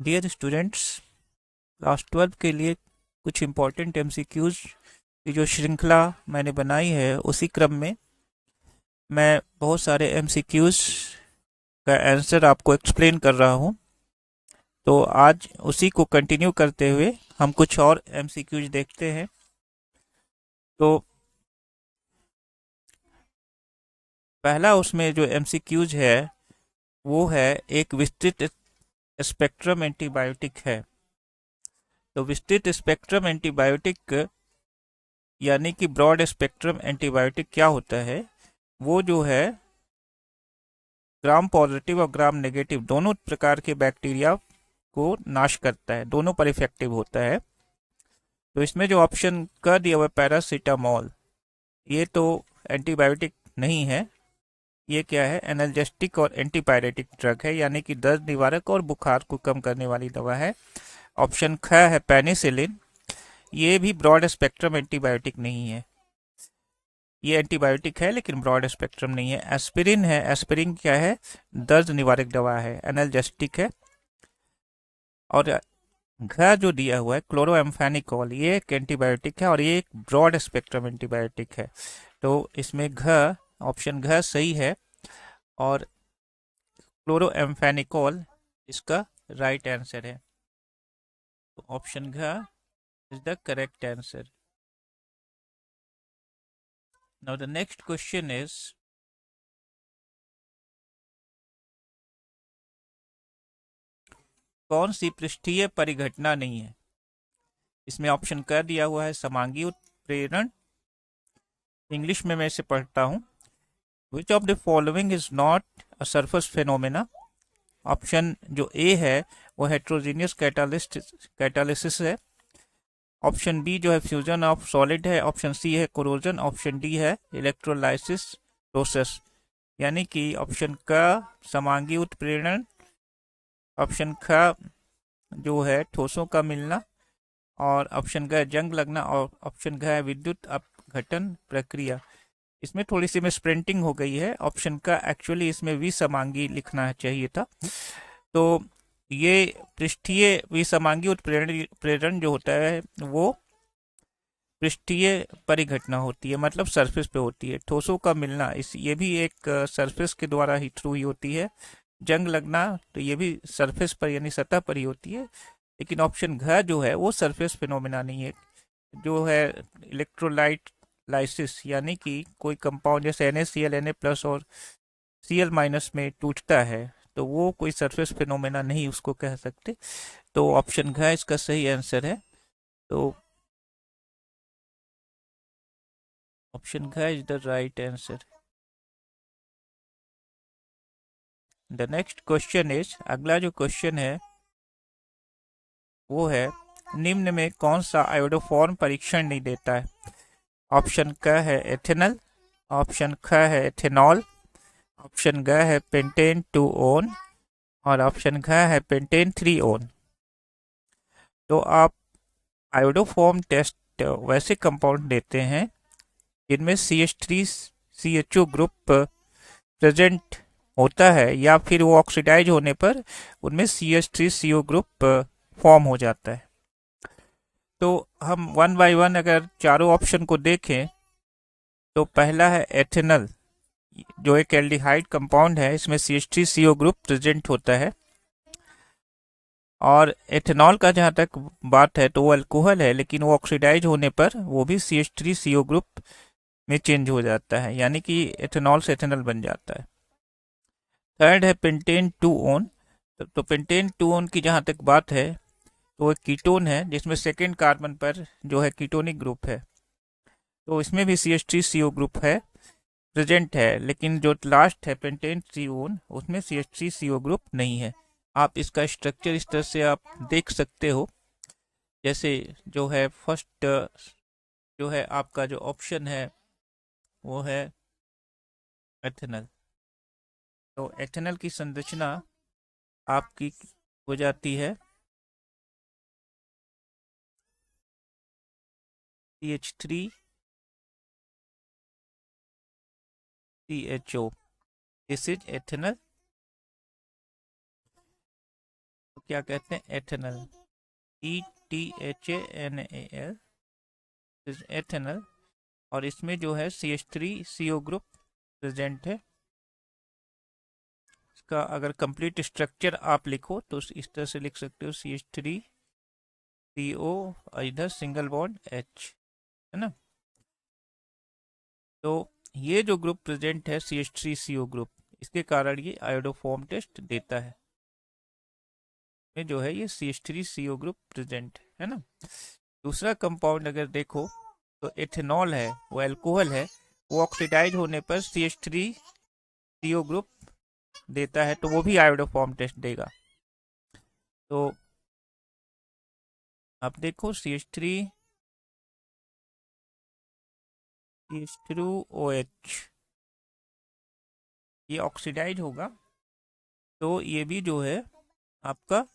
Dear students, class 12 के लिए कुछ इम्पोर्टेंट एमसीक्यूज की जो श्रृंखला मैंने बनाई है उसी क्रम में मैं बहुत सारे एमसीक्यूज का आंसर आपको एक्सप्लेन कर रहा हूँ। तो आज उसी को कंटिन्यू करते हुए हम कुछ और एमसीक्यूज देखते हैं। तो पहला उसमें जो एमसीक्यूज है वो है एक विस्तृत स्पेक्ट्रम एंटीबायोटिक है। तो विस्तृत स्पेक्ट्रम एंटीबायोटिक यानी कि ब्रॉड स्पेक्ट्रम एंटीबायोटिक क्या होता है? वो जो है ग्राम पॉजिटिव और ग्राम नेगेटिव दोनों प्रकार के बैक्टीरिया को नाश करता है, दोनों पर इफेक्टिव होता है। तो इसमें जो ऑप्शन कर दिया हुआ है पैरासीटामोल, ये तो एंटीबायोटिक नहीं है। ये क्या है? एनाल्जेस्टिक और एंटीपायरेटिक ड्रग है, यानी कि दर्द निवारक और बुखार को कम करने वाली दवा है। ऑप्शन ख है पेनिसिलिन, ये भी ब्रॉड स्पेक्ट्रम एंटीबायोटिक नहीं है। ये एंटीबायोटिक है लेकिन ब्रॉड स्पेक्ट्रम नहीं है। एस्पिरिन है, एस्पिरिन क्या है? दर्द निवारक दवा है, एनाल्जेस्टिक है। और घ जो दिया हुआ है क्लोरोएम्फेनिकोल, ये एक एंटीबायोटिक है और ये एक ब्रॉड स्पेक्ट्रम एंटीबायोटिक है। तो इसमें घ, ऑप्शन घ सही है और क्लोरोएम्फेनिकोल इसका राइट आंसर है। तो ऑप्शन घ is the correct answer. Now the next question is, कौन सी पृष्ठीय परिघटना नहीं है? इसमें ऑप्शन कर दिया हुआ है समांगी उत्प्रेरण। इंग्लिश में मैं इसे पढ़ता हूँ। Which of the following is not a surface phenomena? Option जो ए है वो हेट्रोजीनियस कैटालिसिस है। ऑप्शन बी जो है फ्यूजन ऑफ सॉलिड है। ऑप्शन सी है कोरोजन। ऑप्शन डी है इलेक्ट्रोलाइसिस प्रोसेस। यानी कि ऑप्शन का समांगी उत्प्रेरण, ऑप्शन ख जो है ठोसों का मिलना, और ऑप्शन ग जंग लगना, और ऑप्शन घ है विद्युत अपघटन प्रक्रिया। इसमें थोड़ी सी में स्प्रिंटिंग हो गई है। ऑप्शन का एक्चुअली इसमें विसमांगी लिखना चाहिए था। तो ये पृष्ठीय विसमांगी उत्प्रेरण जो होता है वो पृष्ठीय परिघटना होती है, मतलब सरफेस पे होती है। ठोसों का मिलना इस ये भी एक सरफेस के द्वारा ही थ्रू ही होती है। जंग लगना तो ये भी सरफेस पर यानी सतह पर ही होती है। लेकिन ऑप्शन घ जो है वो सरफेस फिनोमिना नहीं है। जो है इलेक्ट्रोलाइट लाइसिस, यानी कि कोई कंपाउंड जैसे NaCl Na प्लस और Cl माइनस में टूटता है, तो वो कोई सरफेस फिनोमेना नहीं उसको कह सकते। तो ऑप्शन घ इसका सही आंसर है। तो ऑप्शन घ is the right answer. The next question is, अगला जो क्वेश्चन है वो है निम्न में कौन सा आयोडोफॉर्म परीक्षण नहीं देता है? ऑप्शन क है एथेनल, ऑप्शन ख है एथेनॉल, ऑप्शन ग है पेंटेन 2 ओन, और ऑप्शन घ है पेंटेन 3 ओन। तो आप आयोडोफॉर्म टेस्ट वैसे कंपाउंड देते हैं जिनमें CH3CHO ग्रुप प्रेजेंट होता है, या फिर वो ऑक्सीडाइज होने पर उनमें CH3CO ग्रुप फॉर्म हो जाता है। तो हम वन बाय वन अगर चारों ऑप्शन को देखें तो पहला है एथेनल, जो एक एल्डिहाइड कंपाउंड है, इसमें CH3CO ग्रुप प्रेजेंट होता है। और एथेनॉल का जहाँ तक बात है तो वो अल्कोहल है, लेकिन वो ऑक्सीडाइज होने पर वो भी CH3CO ग्रुप में चेंज हो जाता है, यानी कि एथेनॉल से एथेनॉल बन जाता है। थर्ड है पेंटेन 2 ओन। तो पेंटेन 2 ओन की जहाँ तक बात है तो वो कीटोन है जिसमें सेकेंड कार्बन पर जो है कीटोनिक ग्रुप है, तो इसमें भी CH3CO ग्रुप है प्रेजेंट है। लेकिन जो लास्ट है पेंटेन 3 ओन, उसमें CH3CO ग्रुप नहीं है। आप इसका स्ट्रक्चर इस तरह से आप देख सकते हो। जैसे जो है फर्स्ट जो है आपका जो ऑप्शन है वो है एथेनल। तो एथेनल की संरचना आपकी हो जाती है CH3CHO, दिस इज एथेनल। क्या कहते हैं, एथेनल, ETHANAL, एथेनल। और इसमें जो है CH3CO ग्रुप प्रेजेंट है। इसका अगर कंप्लीट स्ट्रक्चर आप लिखो तो इस तरह से लिख सकते हो, CH3CO, इधर सिंगल बॉन्ड H, है ना। तो ये जो ग्रुप प्रेजेंट है CH3CO ग्रुप, इसके कारण ये आयोडोफॉर्म टेस्ट देता है। में जो है ये CH3CO ग्रुप प्रेजेंट है ना। दूसरा कंपाउंड अगर देखो तो एथेनॉल है, वो अल्कोहल है, वो ऑक्सीडाइज होने पर CH3CO ग्रुप देता है, तो वो भी आयोडोफॉर्म टेस्ट देगा। तो आप देखो CH3OH, ये ऑक्सीडाइज होगा, तो ये भी जो है आपका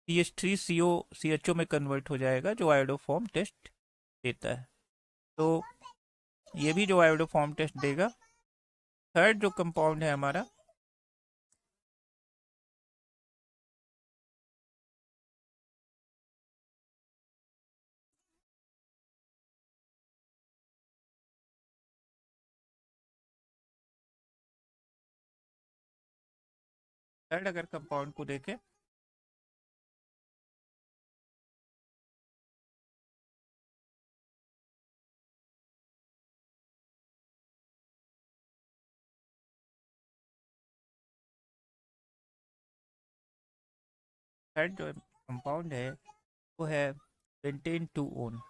CH3CO में कन्वर्ट हो जाएगा, जो आयोडोफॉर्म टेस्ट देता है। तो ये भी जो आयोडोफॉर्म टेस्ट देगा। थर्ड जो कंपाउंड है हमारा, थर्ड अगर कंपाउंड को देखें, थर्ड जो कंपाउंड है वो है पेंटेन 2 ओन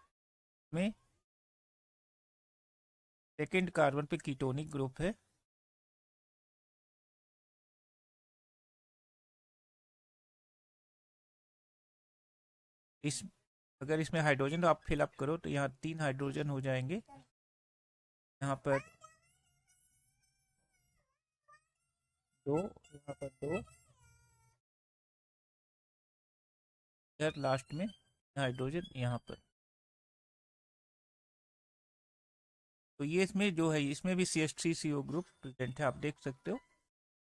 में सेकेंड कार्बन पे कीटोनिक ग्रुप है। इस अगर इसमें हाइड्रोजन आप फिलअप करो तो यहाँ 3 हाइड्रोजन हो जाएंगे, यहाँ पर 2, यहाँ पर 2, इधर लास्ट में हाइड्रोजन यहाँ पर। तो ये इसमें जो है, इसमें भी CH3CO ग्रुप प्रेजेंट है, आप देख सकते हो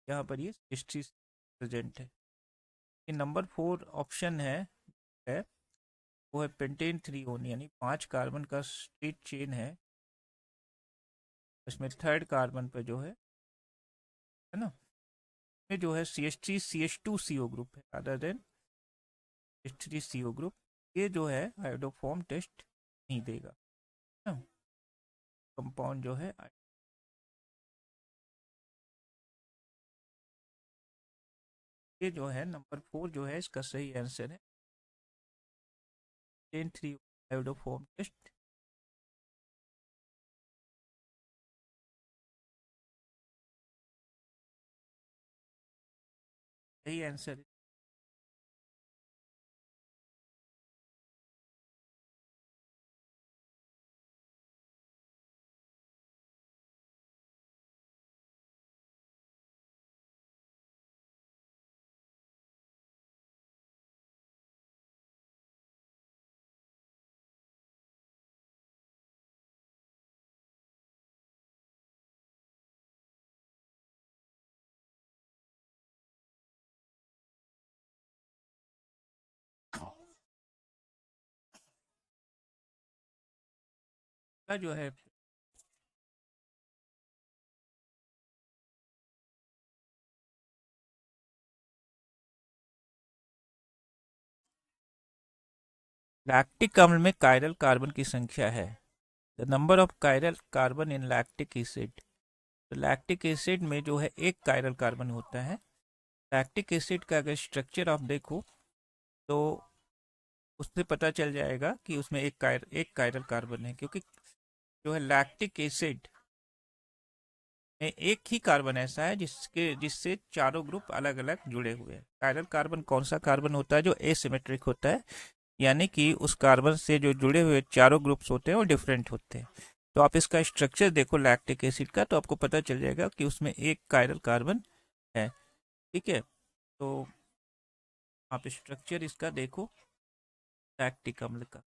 यहाँ पर ये CH3 प्रेजेंट है। ये नंबर 4 ऑप्शन है वो है पेंटेन 3 ओन, यानी 5 कार्बन का स्ट्रेट चेन है, इसमें थर्ड कार्बन पे जो है ना, में जो है CH3CH2CO ग्रुप है, अदर देन CH3CO ग्रुप। ये जो है आयोडोफॉर्म टेस्ट नहीं देगा ना, कंपाउंड जो है। ये जो है नंबर 4 जो है इसका सही आंसर है, 10-3 आयोडोफॉर्म टेस्ट। सही आंसर है। जो है लैक्टिक अम्ल में कायरल कार्बन की संख्या है, the number of chiral carbon in lactic acid. तो लैक्टिक एसिड में जो है एक कायरल कार्बन होता है। लैक्टिक एसिड का अगर स्ट्रक्चर आप देखो तो उससे पता चल जाएगा कि उसमें एक कायरल कार्बन है, क्योंकि जो है लैक्टिक एसिड में एक ही कार्बन ऐसा है जिससे चारों ग्रुप अलग अलग जुड़े हुए हैं। कायरल कार्बन कौन सा कार्बन होता है, जो एसिमेट्रिक होता है, यानी कि उस कार्बन से जो जुड़े हुए चारों ग्रुप्स होते हैं वो डिफरेंट होते हैं। तो आप इसका स्ट्रक्चर देखो लैक्टिक एसिड का, तो आपको पता चल जाएगा कि उसमें एक कायरल कार्बन है। ठीक है, तो आप स्ट्रक्चर इसका देखो लैक्टिक अम्ल का।